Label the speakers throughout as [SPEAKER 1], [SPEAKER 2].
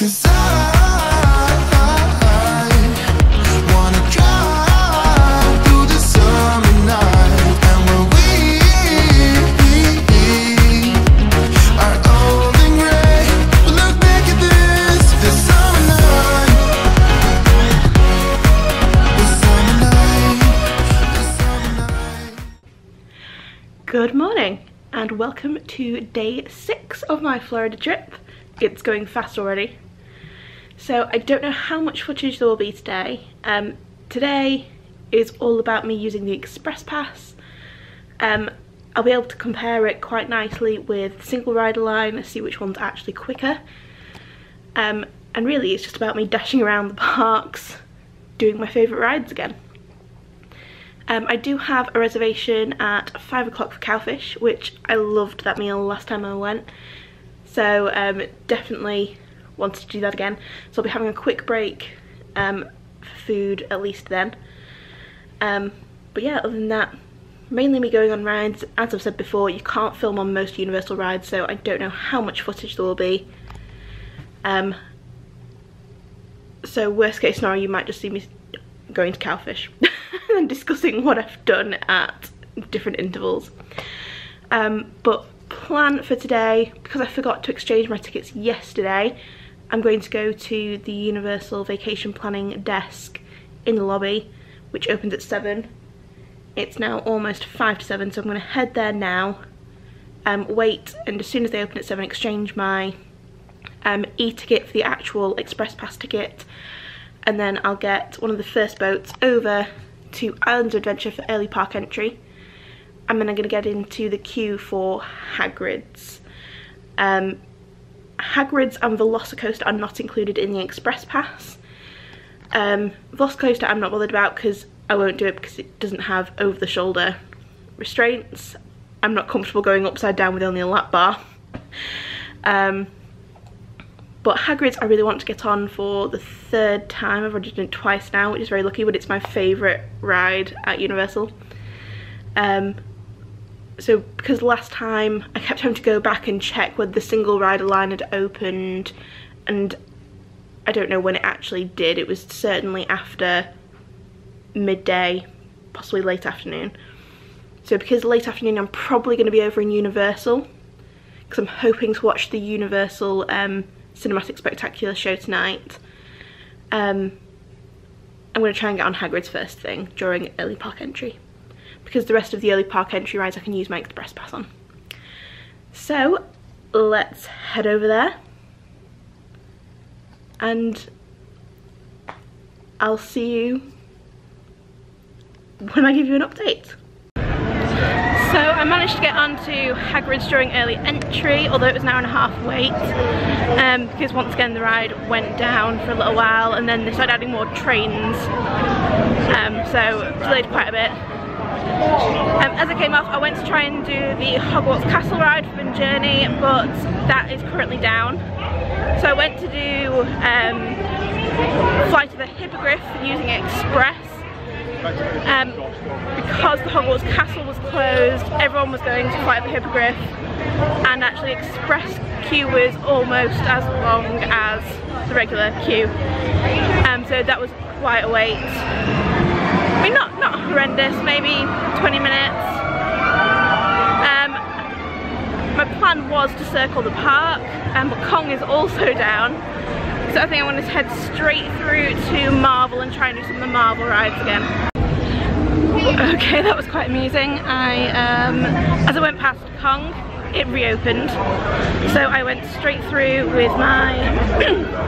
[SPEAKER 1] 'Cause I wanna drive through the summer night, and when we are old and gray, we'll look back at this summer night, this summer night, this summer night.
[SPEAKER 2] Good morning and welcome to day 6 of my Florida trip. It's going fast already. So I don't know how much footage there will be today. Today is all about me using the Express Pass. I'll be able to compare it quite nicely with the single rider line and see which one's actually quicker. And really it's just about me dashing around the parks, doing my favourite rides again. I do have a reservation at 5 o'clock for Cowfish, which I loved that meal last time I went. So definitely wanted to do that again. So I'll be having a quick break for food at least then. But yeah, other than that, mainly me going on rides. As I've said before, you can't film on most Universal rides, so I don't know how much footage there will be. So worst case scenario, you might just see me going to Cowfish and discussing what I've done at different intervals. But plan for today, because I forgot to exchange my tickets yesterday, I'm going to go to the Universal Vacation Planning desk in the lobby, which opens at 7. It's now almost 5 to 7, so I'm going to head there now, wait, and as soon as they open at 7, exchange my e-ticket for the actual Express Pass ticket, and then I'll get one of the first boats over to Islands of Adventure for early park entry. And then I'm going to get into the queue for Hagrid's. Hagrid's and Velocicoaster are not included in the Express Pass. Velocicoaster I'm not bothered about because I won't do it because it doesn't have over-the-shoulder restraints. I'm not comfortable going upside down with only a lap bar. But Hagrid's I really want to get on for the 3rd time. I've already done it twice now, which is very lucky, but it's my favourite ride at Universal. So because last time I kept having to go back and check whether the single rider line had opened, and I don't know when it actually did. It was certainly after midday, possibly late afternoon. So because late afternoon I'm probably going to be over in Universal, because I'm hoping to watch the Universal Cinematic Spectacular show tonight. I'm going to try and get on Hagrid's first thing during early park entry, because the rest of the early park entry rides I can use my Express Pass on. So let's head over there and I'll see you when I give you an update. So I managed to get onto Hagrid's during early entry, although it was an hour-and-a-half wait, because once again the ride went down for a little while and then they started adding more trains, so delayed quite a bit. As I came off, I went to try and do the Hogwarts Castle ride from Journey, but that is currently down. So I went to do Flight of the Hippogriff using Express. Because the Hogwarts Castle was closed, everyone was going to Flight of the Hippogriff, and actually Express queue was almost as long as the regular queue. So that was quite a wait. I mean, not horrendous, maybe 20 minutes. My plan was to circle the park, but Kong is also down. So I think I wanted to head straight through to Marvel and try and do some of the Marvel rides again. Okay, that was quite amusing. As I went past Kong, it reopened. So I went straight through with my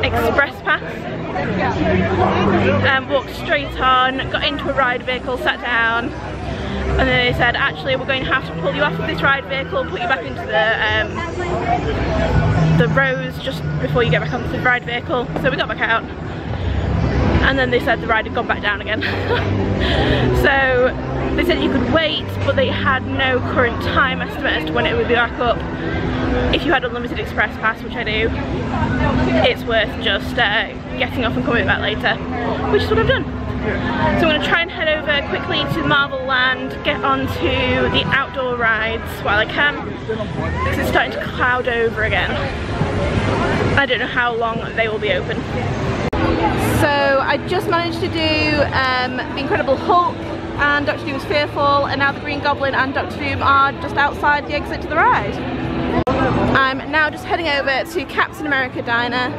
[SPEAKER 2] Express Pass. Walked straight on, got into a ride vehicle, sat down, and then they said, actually we're going to have to pull you off of this ride vehicle, put you back into the rows just before you get back onto the ride vehicle. So we got back out, and then they said the ride had gone back down again. So they said you could wait, but they had no current time estimate as to when it would be back up. If you had unlimited Express Pass, which I do, it's worth just getting off and coming back later, which is what I've done. So I'm going to try and head over quickly to Marvel Land, get onto the outdoor rides while I can, because it's starting to cloud over again. I don't know how long they will be open. So I just managed to do The Incredible Hulk and Doctor Doom's Fearful, and now the Green Goblin and Doctor Doom are just outside the exit to the ride. I'm now just heading over to Captain America Diner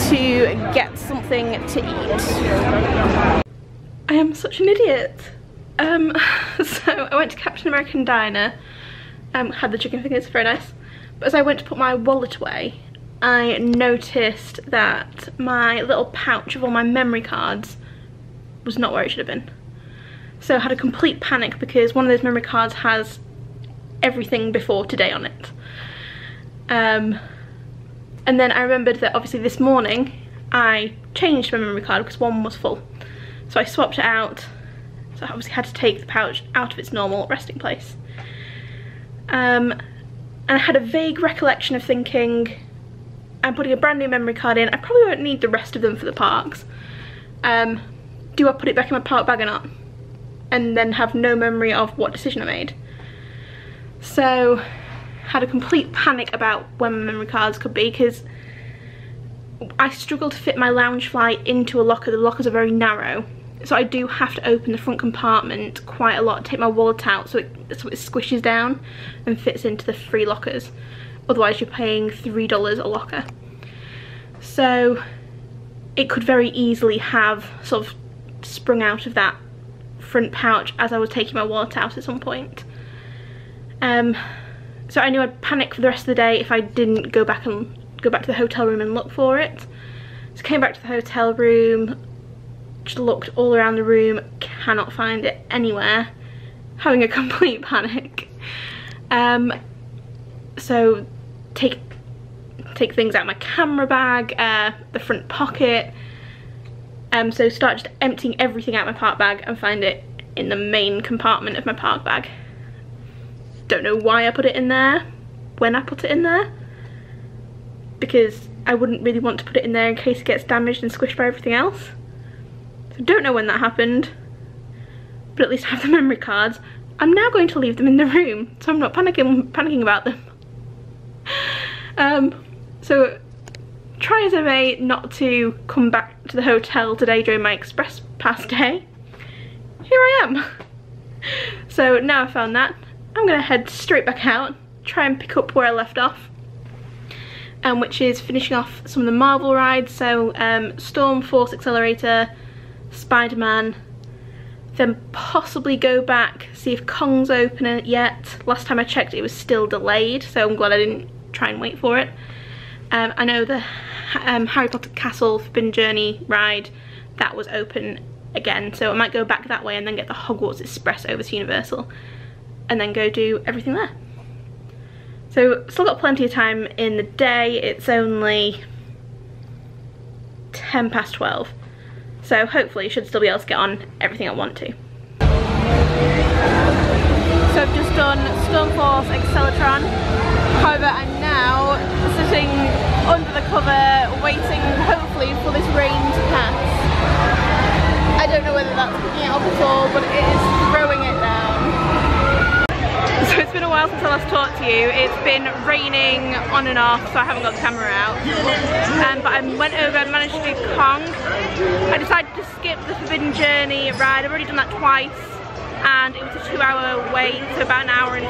[SPEAKER 2] to get something to eat. I am such an idiot. So I went to Captain American Diner, had the chicken fingers, very nice. But as I went to put my wallet away, I noticed that my little pouch of all my memory cards was not where it should have been. So I had a complete panic because one of those memory cards has everything before today on it. And then I remembered that obviously this morning I changed my memory card because one was full. So I swapped it out. So I obviously had to take the pouch out of its normal resting place. And I had a vague recollection of thinking, I'm putting a brand new memory card in, I probably won't need the rest of them for the parks. Do I put it back in my park bag or not? And then have no memory of what decision I made. So had a complete panic about when my memory cards could be, because I struggle to fit my Loungefly into a locker. The lockers are very narrow, so I do have to open the front compartment quite a lot, take my wallet out so it squishes down and fits into the free lockers. Otherwise you're paying $3 a locker. So it could very easily have sort of sprung out of that front pouch as I was taking my wallet out at some point. So I knew I'd panic for the rest of the day if I didn't go back to the hotel room and look for it. So came back to the hotel room, just looked all around the room, cannot find it anywhere, having a complete panic. So take things out of my camera bag, the front pocket. So start just emptying everything out of my park bag and find it in the main compartment of my park bag. Don't know why I put it in there, when I put it in there, because I wouldn't really want to put it in there in case it gets damaged and squished by everything else. So don't know when that happened, but at least I have the memory cards. I'm now going to leave them in the room, so I'm not panicking about them. So try as I may not to come back to the hotel today during my express pass day, here I am. So now I've found that, I'm gonna head straight back out, try and pick up where I left off, which is finishing off some of the Marvel rides. So Storm, Force Accelerator, Spider-Man, then possibly go back, see if Kong's open yet. Last time I checked it was still delayed, so I'm glad I didn't try and wait for it. I know the Harry Potter Castle Forbidden Journey ride, that was open again, so I might go back that way and then get the Hogwarts Express over to Universal and then go do everything there. So still got plenty of time in the day. It's only 12:10, so hopefully should still be able to get on everything I want to. So I've just done Storm Force Accelatron. However, I'm now sitting under the cover waiting hopefully for this rain to pass. I don't know whether that's picking it up at all, but it is throwing it down. So it's been a while since I last talked to you. It's been raining on and off, so I haven't got the camera out. But I went over and managed to do Kong. I decided to skip the Forbidden Journey ride. I've already done that twice, and it was a 2-hour wait, so about an hour in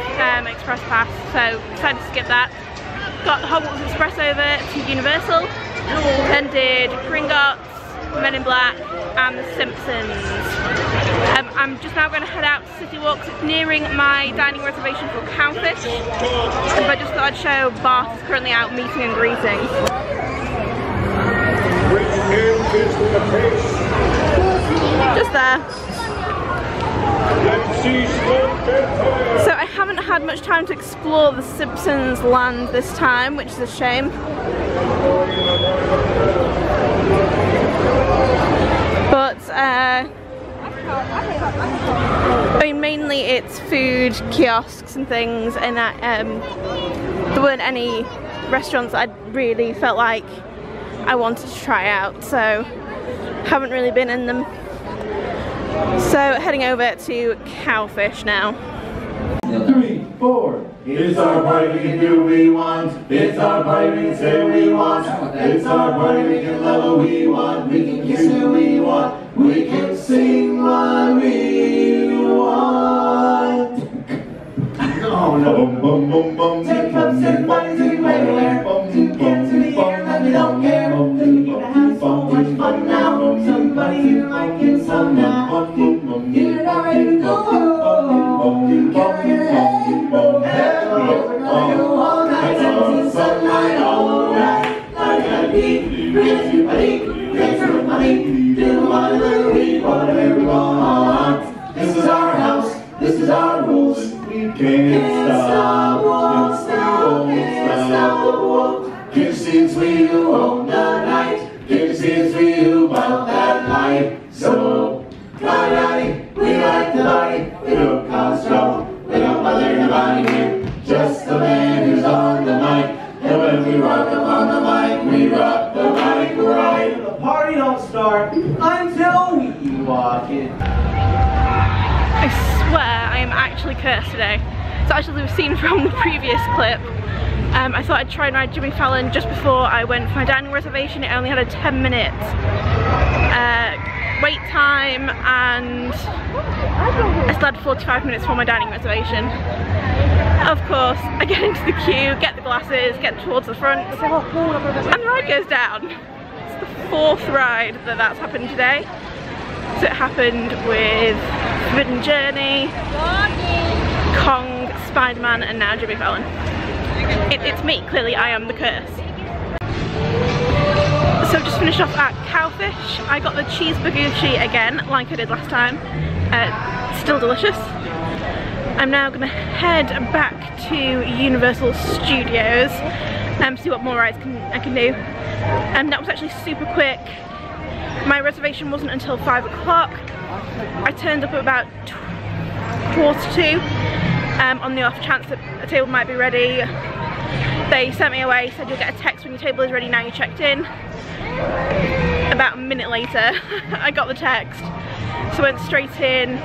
[SPEAKER 2] express pass. So decided to skip that. Got the Hogwarts Express over to Universal, then did Gringotts, Men in Black, and The Simpsons. I'm just now going to head out to City Walk. It's nearing my dining reservation for Cowfish, but I just thought I'd show Bart is currently out meeting and greeting. Just there. So I haven't had much time to explore the Simpsons land this time, which is a shame. But I mean, mainly it's food kiosks and things, and that there weren't any restaurants that I really felt like I wanted to try out, so haven't really been in them. So heading over to Cowfish now.
[SPEAKER 3] 3, 4. It's our party, we can do what we want. It's our party, we can say what we want. It's our party, we can love what we want. We can kiss who we want. We can sing what we want. Oh no. Bum, bum, bum, bum. Take up, send money to the everywhere. Two cans in the air that we don't care. We're gonna have so much fun now. Somebody here might get some now. You're not ready to go home. You can't get ahead. We're gonna go all night until the sunlight all night. Like a deep, everybody, dance everybody, do whatever we want. This is our house, this is our rules. We can't stop, won't stop, can't stop, won't. Can't see we who own the night. Can't see we who bought that light. So, party, we like the party. We don't cause trouble. We don't bother nobody here. Just the man who's on the mic. And when we rock up on the mic, we rock the mic right.
[SPEAKER 4] The party don't start until we walk in.
[SPEAKER 2] I swear I am actually cursed today. So actually we've seen from the previous clip, I thought I'd try and ride Jimmy Fallon just before I went for my dining reservation. It only had a 10 minutes wait time and I still had 45 minutes for my dining reservation. Of course, I get into the queue, get the glasses, get towards the front, and the ride goes down. It's the 4th ride that's happened today. So it happened with Forbidden Journey, Kong, Spider-Man, and now Jimmy Fallon. It's me, clearly I am the curse. So I've just finished off at Cowfish. I got the cheese baguchi again, like I did last time. Still delicious. I'm now going to head back to Universal Studios and see what more rides I can do. And that was actually super quick. My reservation wasn't until 5 o'clock. I turned up at about 1:45 on the off chance that a table might be ready. They sent me away, said you'll get a text when your table is ready, now you checked in. About a minute later, I got the text. So I went straight in,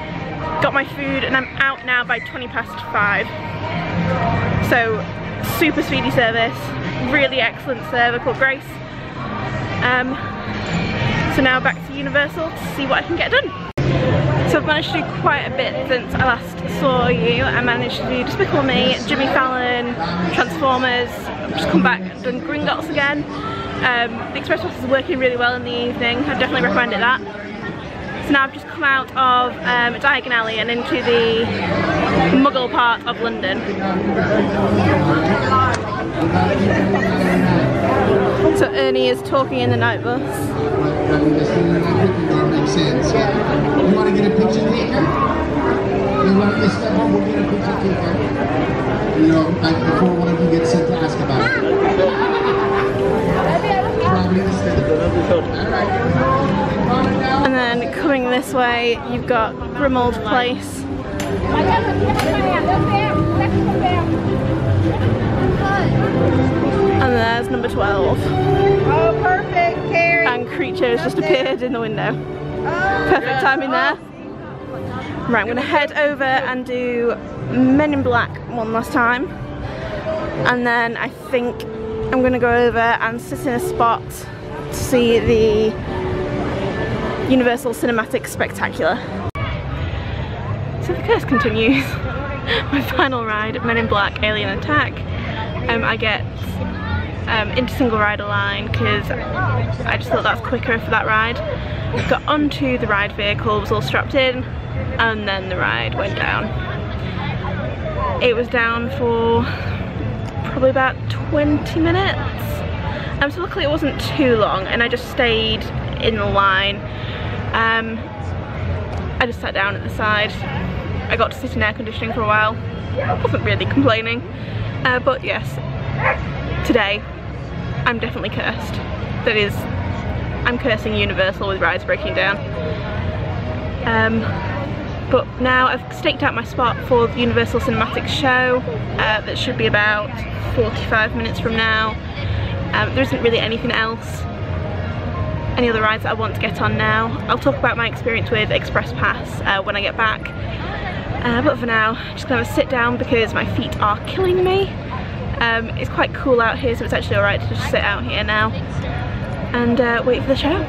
[SPEAKER 2] got my food, and I'm out now by 5:20. So super speedy service, really excellent server called Grace. So now back to Universal to see what I can get done. So I've managed to do quite a bit since I last saw you. I managed to do Despicable Me, Jimmy Fallon, Transformers. I've just come back and done Gringotts again. The Express Pass is working really well in the evening. I'd definitely recommend it that. So now I've just come out of Diagon Alley and into the Muggle part of London. So Ernie is talking in the night bus.
[SPEAKER 5] You want to get a picture taken? You want to step up, we'll get a picture taken. You know, like before one of you gets sent to ask about it. Probably
[SPEAKER 2] And then coming this way, you've got Grimald Place. And there's number 12.
[SPEAKER 6] Oh, perfect, Carrie.
[SPEAKER 2] And Creature has just appeared in the window. Perfect timing there. Right, I'm going to head over and do Men in Black one last time. And then I think I'm going to go over and sit in a spot to see the Universal Cinematic Spectacular. So the curse continues. My final ride, Men in Black Alien Attack. I get into single rider line because I just thought that's quicker for that ride. Got onto the ride vehicle, was all strapped in, and then the ride went down. It was down for probably about 20 minutes. So luckily it wasn't too long and I just stayed in the line. I just sat down at the side. I got to sit in air conditioning for a while. I wasn't really complaining. But yes, today I'm definitely cursed. That is, I'm cursing Universal with rides breaking down. But now I've staked out my spot for the Universal Cinematic Show. That should be about 45 minutes from now. There isn't really anything else, any other rides that I want to get on now. I'll talk about my experience with Express Pass when I get back. But for now, I'm just gonna sit down because my feet are killing me. It's quite cool out here, so it's actually alright to just sit out here now and wait for the show.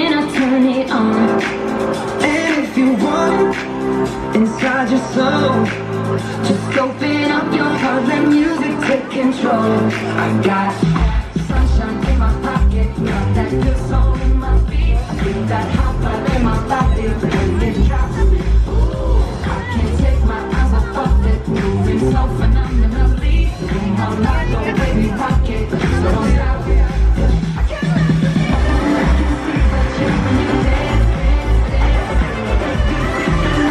[SPEAKER 7] when I turn it on.
[SPEAKER 8] And if you want it inside your soul, just open up your heart, let music take control. I got sunshine in my pocket, got that good soul in my feet, feel that hot blood in my body when it drops. I can't take my eyes off it, moving so phenomenally. Come on, like the way we rock it, so don't stop. I can see that you when you dance,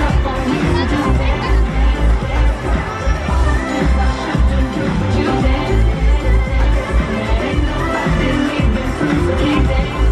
[SPEAKER 8] up on you to do dance. You dance, ain't nobody leaving, so keep dancing.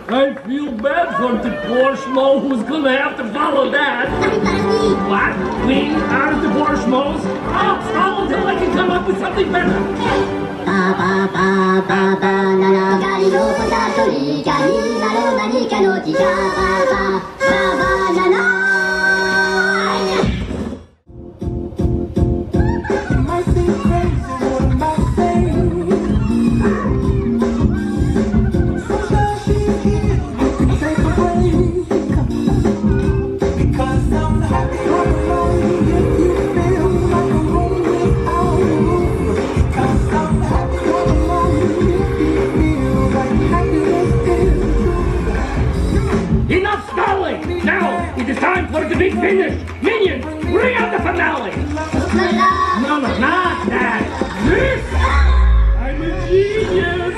[SPEAKER 9] I feel bad for the poor schmo who's gonna have to follow that. What? We are the poor schmoes? I'll stall until I can come up with something better. Enough stalling! Now it is time for the big finish! Minions, bring out the finale! No, not that! This! I'm a genius!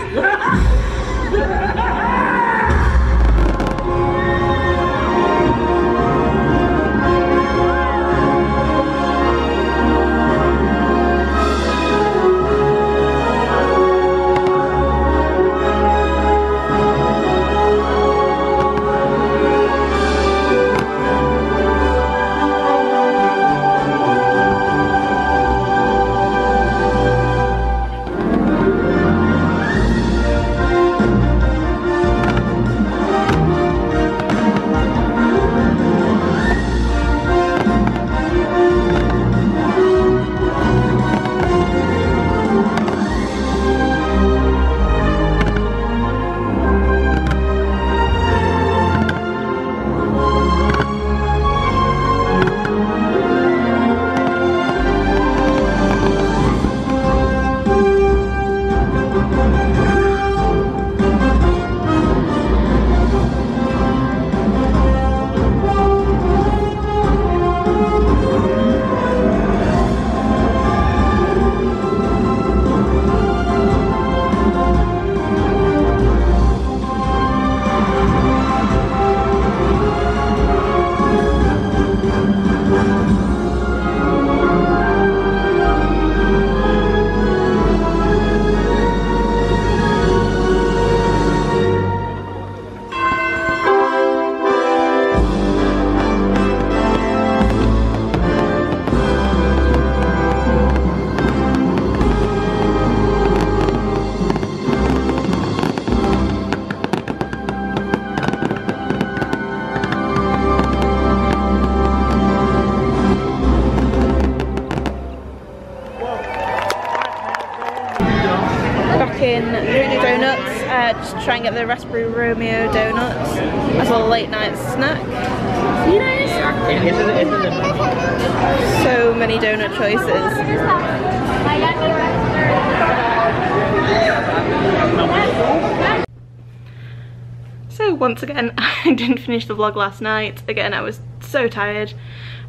[SPEAKER 2] just try and get the Raspberry Romeo donuts as a late night snack. You know, so many donut choices. So once again, I didn't finish the vlog last night. Again, I was so tired.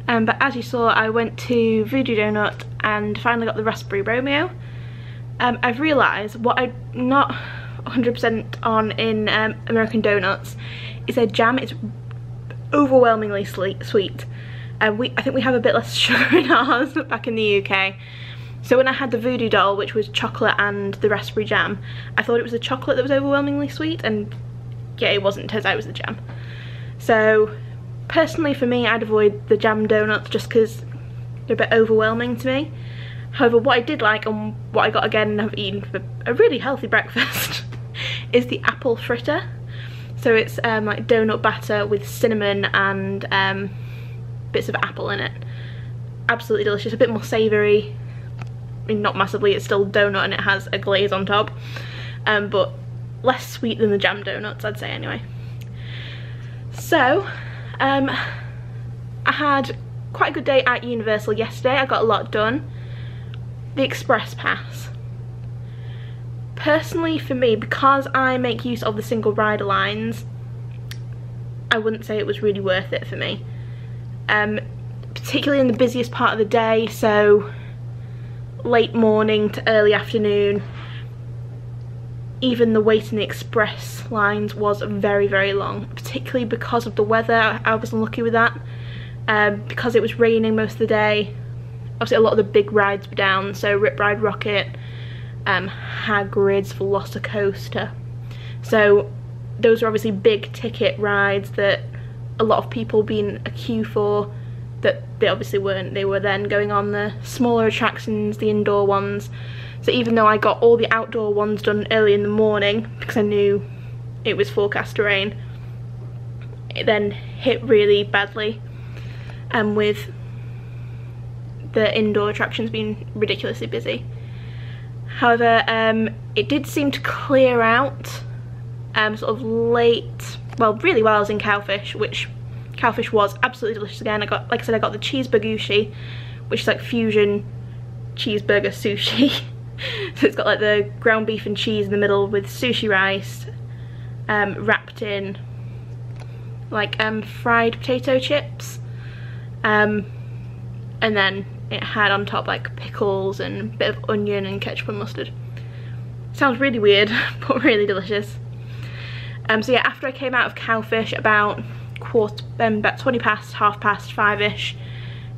[SPEAKER 2] But as you saw, I went to Voodoo Doughnut and finally got the Raspberry Romeo. I've realised what I'm not 100% on in American donuts is their jam is overwhelmingly sweet. I think we have a bit less sugar in ours back in the UK. So when I had the Voodoo Doll, which was chocolate and the raspberry jam, I thought it was the chocolate that was overwhelmingly sweet, and yeah, it wasn't. Turns out it was the jam. So personally for me, I'd avoid the jam donuts just because they're a bit overwhelming to me. However, what I did like, and what I got again and have eaten for a really healthy breakfast, is the apple fritter. So it's like donut batter with cinnamon and bits of apple in it. Absolutely delicious, a bit more savoury. I mean, not massively, it's still donut and it has a glaze on top. But less sweet than the jam donuts, I'd say anyway. So, I had quite a good day at Universal yesterday. I got a lot done. The Express Pass. Personally for me, because I make use of the single rider lines, I wouldn't say it was really worth it for me. Particularly in the busiest part of the day, so late morning to early afternoon. Even the wait in the express lines was very, very long, particularly because of the weather. I was unlucky with that. Because it was raining most of the day, obviously a lot of the big rides were down, so Rip Ride Rockit, Hagrid's Velocicoaster. So those are obviously big ticket rides that a lot of people been a queue for, that they obviously weren't. They were then going on the smaller attractions, the indoor ones. So even though I got all the outdoor ones done early in the morning because I knew it was forecast to rain, it then hit really badly, with the indoor attractions being ridiculously busy. However, it did seem to clear out sort of late, well, really while I was in Cowfish, which Cowfish was absolutely delicious again. I got, like I said, I got the cheeseburgushi, which is like fusion cheeseburger sushi. So it's got like the ground beef and cheese in the middle with sushi rice, wrapped in like fried potato chips, and then it had on top like pickles and a bit of onion and ketchup and mustard. Sounds really weird, but really delicious. So yeah, after I came out of Cowfish about about 20 past, half past 5ish,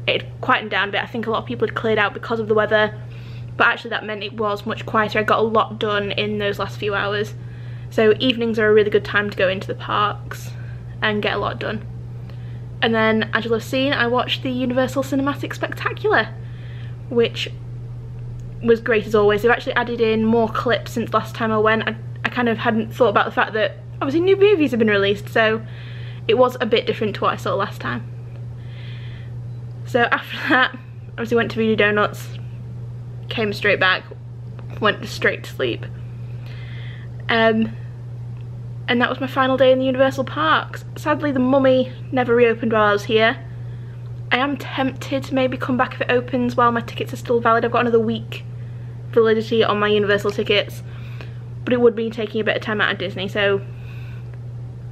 [SPEAKER 2] it had quietened down a bit. I think a lot of people had cleared out because of the weather, but actually that meant it was much quieter. I got a lot done in those last few hours. So evenings are a really good time to go into the parks and get a lot done. And then, as you'll have seen, I watched the Universal Cinematic Spectacular, which was great as always. They've actually added in more clips since last time I went. I kind of hadn't thought about the fact that obviously new movies have been released, so it was a bit different to what I saw last time. So after that, obviously went to Voodoo Doughnut's, came straight back, went straight to sleep. And that was my final day in the Universal Parks. Sadly, the Mummy never reopened while I was here. I am tempted to maybe come back if it opens while my tickets are still valid. I've got another week validity on my Universal tickets, but it would be taking a bit of time out of Disney, so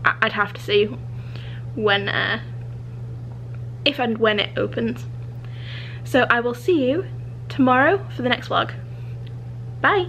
[SPEAKER 2] I'd have to see when, if and when it opens. So I will see you tomorrow for the next vlog. Bye!